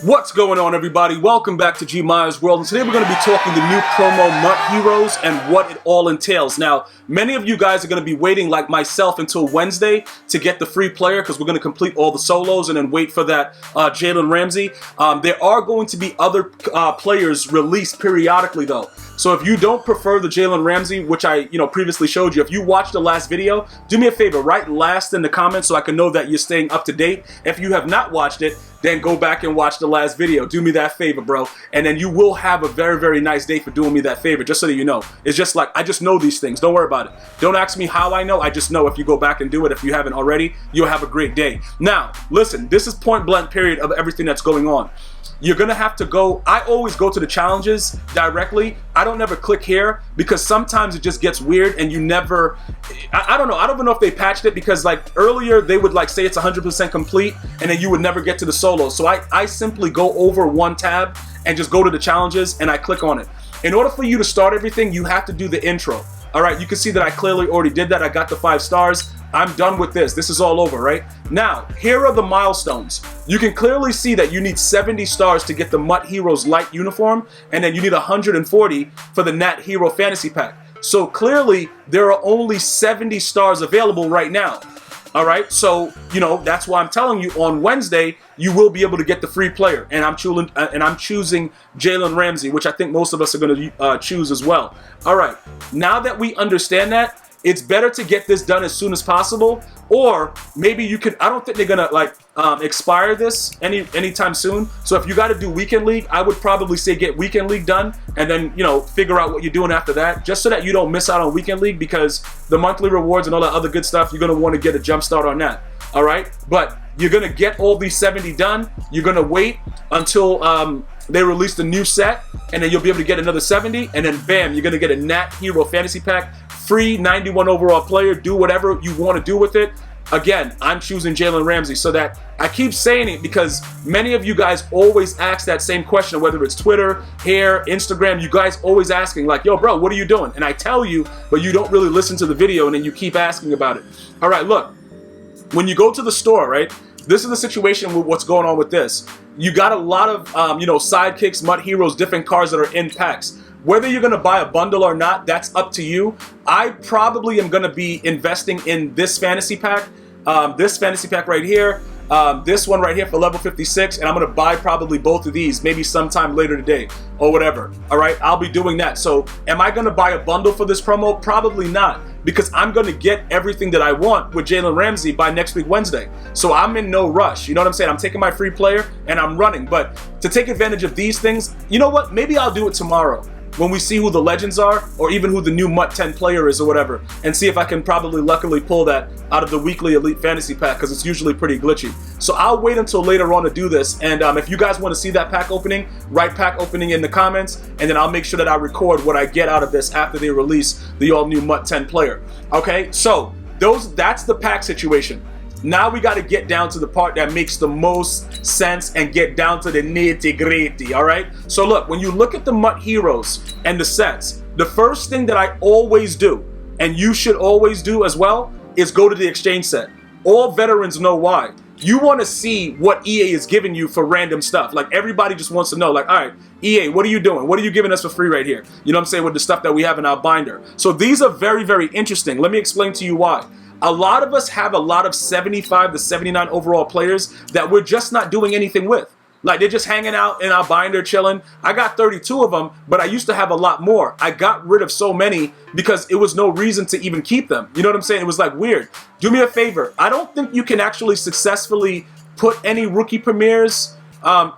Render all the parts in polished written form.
What's going on, everybody? Welcome back to GmiasWorld, and today we're going to be talking the new promo MUT heroes and what it all entails. Now, many of you guys are going to be waiting, like myself, until Wednesday to get the free player because we're going to complete all the solos and then wait for that Jalen Ramsey. There are going to be other players released periodically, though. So if you don't prefer the Jalen Ramsey, which I previously showed you, if you watched the last video, do me a favor, write last in the comments so I can know that you're staying up to date. If you have not watched it, then go back and watch the last video. Do me that favor, bro. And then you will have a very, very nice day for doing me that favor, just so that you know. It's just like, I just know these things. Don't worry about it. Don't ask me how I know. I just know if you go back and do it. If you haven't already, you'll have a great day. Now, listen, this is point blank period of everything that's going on. You're gonna have to go, I always go to the challenges directly. I don't never click here because sometimes it just gets weird and you never, I don't know. I don't even know if they patched it because like earlier they would like say it's 100% complete and then you would never get to the solos. So I simply go over one tab and just go to the challenges and I click on it. In order for you to start everything, you have to do the intro. All right, you can see that I clearly already did that. I got the 5 stars. I'm done with this. This is all over, right? Now, here are the milestones. You can clearly see that you need 70 stars to get the MUT Heroes Light uniform, and then you need 140 for the Nat Hero Fantasy Pack. So clearly, there are only 70 stars available right now. All right, so, that's why I'm telling you on Wednesday, you will be able to get the free player. And I'm choosing Jalen Ramsey, which I think most of us are going to choose as well. All right, now that we understand that, it's better to get this done as soon as possible, or maybe you can, I don't think they're gonna like expire this anytime soon. So if you got to do weekend league, I would probably say get weekend league done and then figure out what you're doing after that, just so that you don't miss out on weekend league, because the monthly rewards and all that other good stuff, you're gonna want to get a jump start on that. All right, but you're gonna get all these 70 done. You're gonna wait until they release the new set, and then you'll be able to get another 70, and then bam, you're gonna get a Nat Hero Fantasy Pack, free 91 overall player. Do whatever you want to do with it. Again, I'm choosing Jalen Ramsey, so that I keep saying it because many of you guys always ask that same question, whether it's Twitter, here, Instagram. You guys always asking like, yo, bro, what are you doing? And I tell you, but you don't really listen to the video, and then you keep asking about it. All right, look, when you go to the store, right? This is the situation with what's going on with this. You got a lot of, sidekicks, MUT heroes, different cards that are in packs. Whether you're going to buy a bundle or not, that's up to you. I probably am going to be investing in this fantasy pack right here, this one right here for level 56, and I'm going to buy probably both of these maybe sometime later today or whatever. All right, I'll be doing that. So am I going to buy a bundle for this promo? Probably not, because I'm going to get everything that I want with Jalen Ramsey by next week Wednesday. So I'm in no rush. You know what I'm saying? I'm taking my free player and I'm running. But to take advantage of these things, you know what? Maybe I'll do it tomorrow when we see who the legends are, or even who the new MUT 10 player is or whatever, and see if I can probably luckily pull that out of the weekly Elite Fantasy Pack, because it's usually pretty glitchy. So I'll wait until later on to do this, and if you guys want to see that pack opening, write pack opening in the comments, and then I'll make sure that I record what I get out of this after they release the all-new MUT 10 player. Okay, so that's the pack situation. Now we got to get down to the part that makes the most sense and get down to the nitty-gritty, all right? So look, when you look at the MUT heroes and the sets, the first thing that I always do, and you should always do as well, is go to the exchange set. All veterans know why. You want to see what EA is giving you for random stuff. Like, everybody just wants to know, like, all right, EA, what are you doing? What are you giving us for free right here? You know what I'm saying? With the stuff that we have in our binder. So these are very, very interesting. Let me explain to you why. A lot of us have a lot of 75 to 79 overall players that we're just not doing anything with. Like, they're just hanging out in our binder, chilling. I got 32 of them, but I used to have a lot more. I got rid of so many because it was no reason to even keep them. You know what I'm saying? It was like weird. Do me a favor. I don't think you can actually successfully put any rookie premieres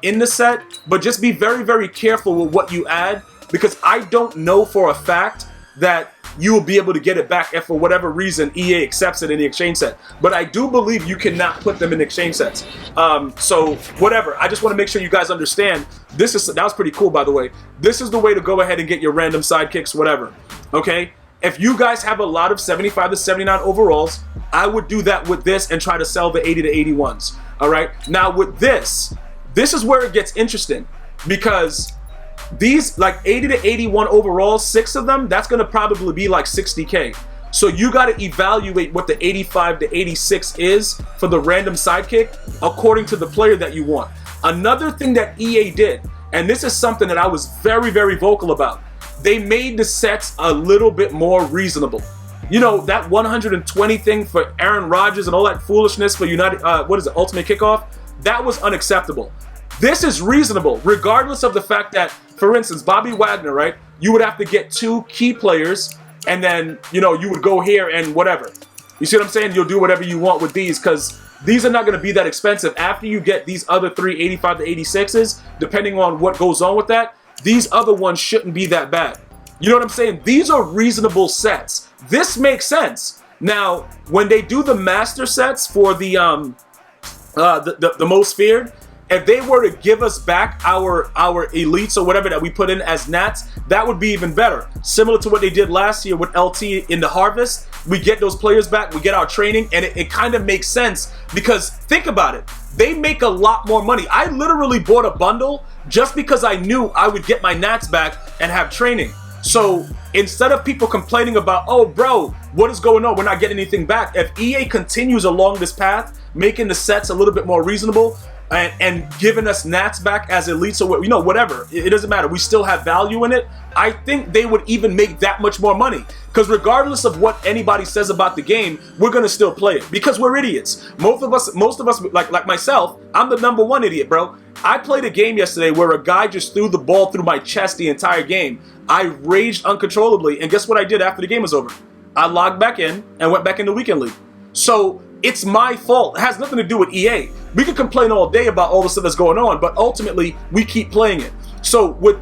in the set, but just be very, very careful with what you add, because I don't know for a fact that you will be able to get it back if for whatever reason EA accepts it in the exchange set. But I do believe you cannot put them in exchange sets. So whatever, I just want to make sure you guys understand, that was pretty cool, by the way. This is the way to go ahead and get your random sidekicks, whatever. Okay? If you guys have a lot of 75 to 79 overalls, I would do that with this and try to sell the 80 to 81s. All right? Now with this is where it gets interesting, because these like 80 to 81 overall, 6 of them, that's going to probably be like 60K. So you got to evaluate what the 85 to 86 is for the random sidekick according to the player that you want. Another thing that EA did, and this is something that I was very, very vocal about, they made the sets a little bit more reasonable. You know, that 120 thing for Aaron Rodgers and all that foolishness for Ultimate Kickoff, that was unacceptable. This is reasonable, regardless of the fact that, for instance, Bobby Wagner, right? You would have to get 2 key players, and then, you know, you would go here and whatever. You see what I'm saying? You'll do whatever you want with these, because these are not going to be that expensive. After you get these other 3 85 to 86s, depending on what goes on with that, these other ones shouldn't be that bad. You know what I'm saying? These are reasonable sets. This makes sense. Now, when they do the master sets for the most feared, if they were to give us back our elites or whatever that we put in as nats, that would be even better. Similar to what they did last year with LT in the Harvest. We get those players back, we get our training, and it kind of makes sense because think about it. They make a lot more money. I literally bought a bundle just because I knew I would get my nats back and have training. So instead of people complaining about, oh bro, what is going on? We're not getting anything back. If EA continues along this path, making the sets a little bit more reasonable, and giving us nats back as elites or you know, whatever, it doesn't matter. We still have value in it. I think they would even make that much more money. Because regardless of what anybody says about the game, we're gonna still play it because we're idiots. Most of us, like myself, I'm the #1 idiot, bro. I played a game yesterday where a guy just threw the ball through my chest the entire game. I raged uncontrollably, and guess what I did after the game was over? I logged back in and went back in the weekend league. So it's my fault. It has nothing to do with EA. We can complain all day about all the stuff that's going on, but ultimately we keep playing it. So with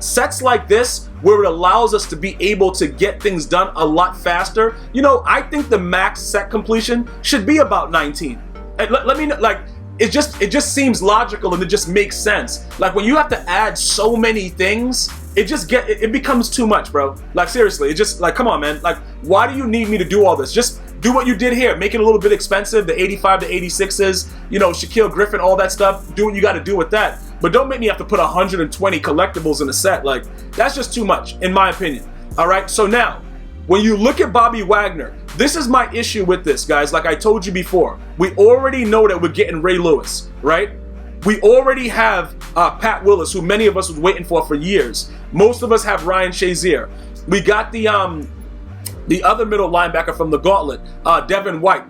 sets like this, where it allows us to be able to get things done a lot faster, you know, I think the max set completion should be about 19. And let me know, like, it just seems logical and it just makes sense. Like when you have to add so many things, it becomes too much, bro. Like seriously, it just like, come on, man. Like, why do you need me to do all this? Just do what you did here. Make it a little bit expensive. The 85 to 86s, you know, Shaquille Griffin, all that stuff. Do what you got to do with that. But don't make me have to put 120 collectibles in a set. Like, that's just too much, in my opinion. All right. So now, when you look at Bobby Wagner, this is my issue with this, guys. Like I told you before, we already know that we're getting Ray Lewis, right? We already have Pat Willis, who many of us was waiting for years. Most of us have Ryan Shazier. We got the other middle linebacker from the Gauntlet, Devin White.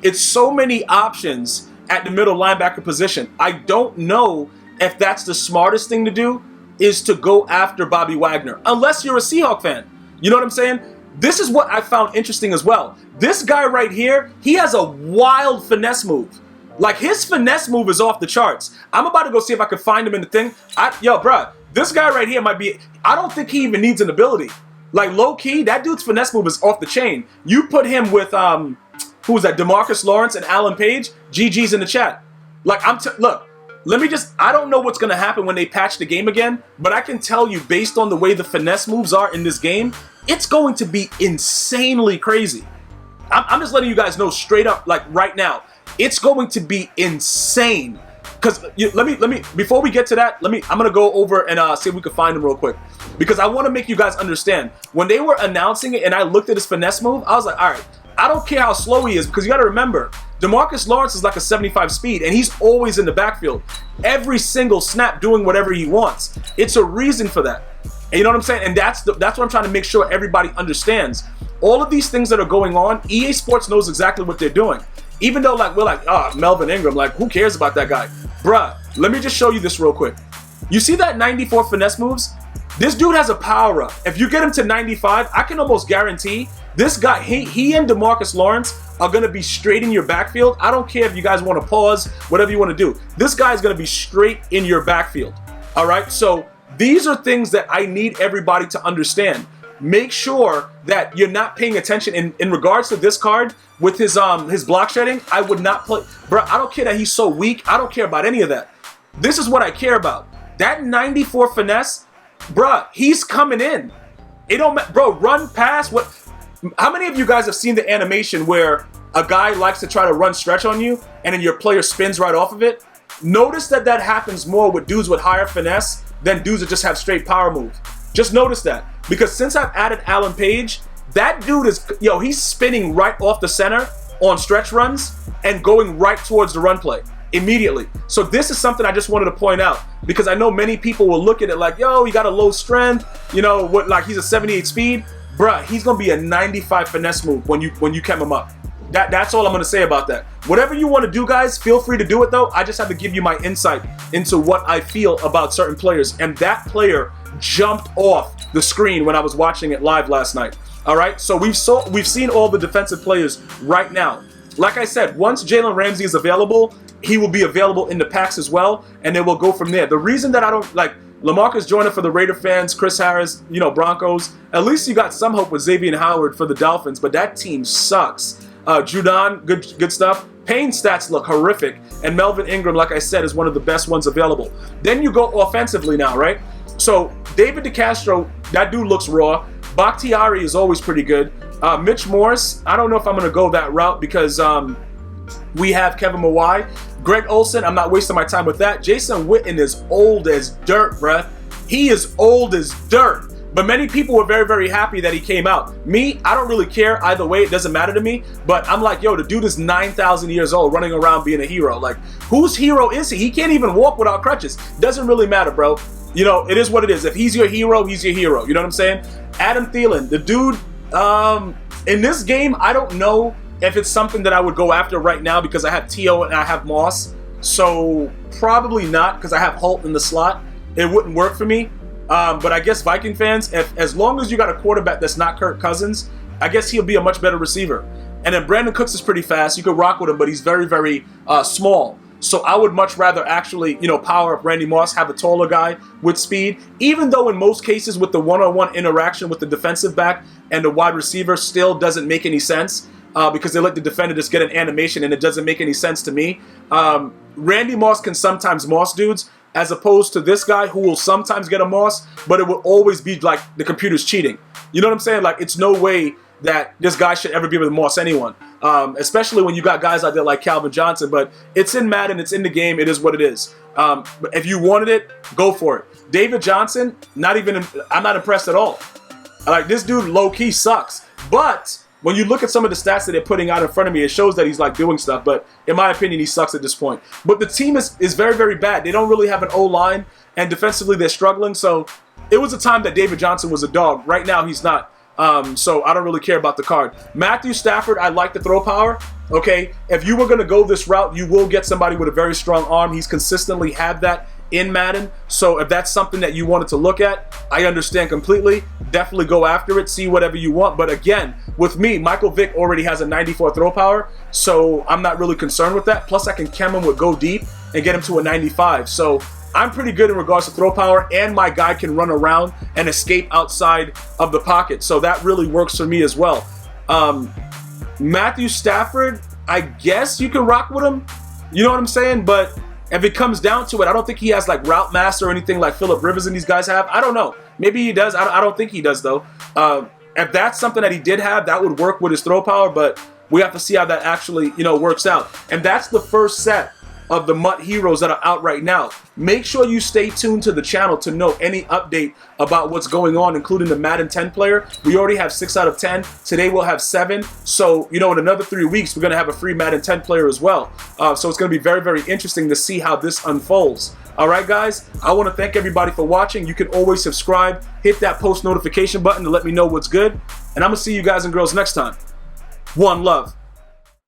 It's so many options at the middle linebacker position. I don't know if that's the smartest thing to do, is to go after Bobby Wagner, unless you're a Seahawk fan. You know what I'm saying? This is what I found interesting as well. This guy right here, he has a wild finesse move. Like, his finesse move is off the charts. I'm about to go see if I can find him in the thing. Yo, bruh, this guy right here might be, I don't think he even needs an ability. Like, low-key, that dude's finesse move is off the chain. You put him with, who was that, DeMarcus Lawrence and Alan Page? GG's in the chat. Like, look, let me just, I don't know what's going to happen when they patch the game again, but I can tell you, based on the way the finesse moves are in this game, it's going to be insanely crazy. I'm just letting you guys know straight up, like right now, it's going to be insane. Because let me before we get to that, I'm gonna go over and see if we can find him real quick, because I want to make you guys understand. When they were announcing it and I looked at his finesse move, I was like, all right, I don't care how slow he is, because you got to remember, DeMarcus Lawrence is like a 75 speed, and he's always in the backfield, every single snap doing whatever he wants. It's a reason for that. And you know what I'm saying? And that's what I'm trying to make sure everybody understands. All of these things that are going on, EA Sports knows exactly what they're doing. Even though, like, we're like, Melvin Ingram, like, who cares about that guy? Bruh, let me just show you this real quick. You see that 94 finesse moves? This dude has a power up. If you get him to 95, I can almost guarantee this guy, he and DeMarcus Lawrence are going to be straight in your backfield. I don't care if you guys want to pause, whatever you want to do. This guy is going to be straight in your backfield. All right? So these are things that I need everybody to understand. Make sure that you're not paying attention in regards to this card with his block shedding. I would not play, bro. I don't care that he's so weak. I don't care about any of that. This is what I care about. That 94 finesse, bro. He's coming in. It don't, bro. Run pass. What? How many of you guys have seen the animation where a guy likes to try to run stretch on you and then your player spins right off of it? Notice that happens more with dudes with higher finesse than dudes that just have straight power move. Just notice that. Because since I've added Alan Page, that dude is, he's spinning right off the center on stretch runs and going right towards the run play. immediately. So this is something I just wanted to point out, because I know many people will look at it like, yo, he got a low strength, you know, what, like he's a 78 speed. Bruh, he's gonna be a 95 finesse move when you chem him up. That's all I'm gonna say about that. Whatever you want to do, guys, feel free to do it though. I just have to give you my insight into what I feel about certain players, and that player jumped off the screen when I was watching it live last night. All right, so we've seen all the defensive players right now. Like I said, once Jalen Ramsey is available, he will be available in the packs as well, and then we'll go from there. The reason that I don't like LaMarcus Joyner for the Raider fans, Chris Harris, you know, Broncos, at least you got some hope with Xavier Howard for the Dolphins, but that team sucks. Judon, good stuff. Payne's stats look horrific, and Melvin Ingram, like I said, is one of the best ones available. Then you go offensively now, right? So David DeCastro, that dude looks raw. Bakhtiari is always pretty good. Mitch Morse, I don't know if I'm going to go that route because we have Kevin Mawai. Greg Olsen, I'm not wasting my time with that. Jason Witten is old as dirt, bruh. He is old as dirt. But many people were very, very happy that he came out. Me, I don't really care either way. It doesn't matter to me. But I'm like, yo, the dude is 9,000 years old running around being a hero. Like, whose hero is he? He can't even walk without crutches. Doesn't really matter, bro. You know, it is what it is. If he's your hero, he's your hero. You know what I'm saying? Adam Thielen, the dude, in this game, I don't know if it's something that I would go after right now because I have T.O. and I have Moss. So probably not, because I have Holt in the slot. It wouldn't work for me. But I guess Viking fans, as long as you got a quarterback that's not Kirk Cousins, I guess he'll be a much better receiver. And then Brandon Cooks is pretty fast. You could rock with him, but he's very, very small. So I would much rather actually, you know, power up Randy Moss, have a taller guy with speed, even though in most cases with the one-on-one interaction with the defensive back and the wide receiver still doesn't make any sense because they let the defender just get an animation and it doesn't make any sense to me. Randy Moss can sometimes moss dudes, as opposed to this guy who will sometimes get a moss, but it will always be like the computer's cheating. You know what I'm saying? Like, it's no way that this guy should ever be able to moss anyone, especially when you got guys out there like Calvin Johnson. But it's in Madden, it's in the game, it is what it is. But if you wanted it, go for it. David Johnson, I'm not impressed at all. Like, this dude low-key sucks. But when you look at some of the stats that they're putting out in front of me, it shows that he's like doing stuff. But in my opinion, he sucks at this point. But the team is very, very bad. They don't really have an O-line, and defensively they're struggling. So it was a time that David Johnson was a dog. Right now he's not. So I don't really care about the card. Matthew Stafford, I like the throw power. Okay, if you were going to go this route, you will get somebody with a very strong arm. He's consistently had that in Madden. So if that's something that you wanted to look at, I understand completely. Definitely go after it, see whatever you want. But again, with me, Michael Vick already has a 94 throw power, so I'm not really concerned with that. Plus, I can chem him with go deep and get him to a 95. So I'm pretty good in regards to throw power, and my guy can run around and escape outside of the pocket. So that really works for me as well. Matthew Stafford, I guess you can rock with him. You know what I'm saying? But if it comes down to it, I don't think he has like route master or anything like Phillip Rivers and these guys have. I don't know. Maybe he does. I don't think he does, though. If that's something that he did have, that would work with his throw power, but we have to see how that actually, you know, works out. And that's the first set of the MUT heroes that are out right now. Make sure you stay tuned to the channel to know any update about what's going on, including the Madden 10 player. We already have 6 out of 10. Today we'll have 7. So, you know, in another 3 weeks, we're going to have a free Madden 10 player as well. So it's going to be very, very interesting to see how this unfolds. All right, guys, I want to thank everybody for watching. You can always subscribe, hit that post notification button to let me know what's good. And I'm going to see you guys and girls next time. One love.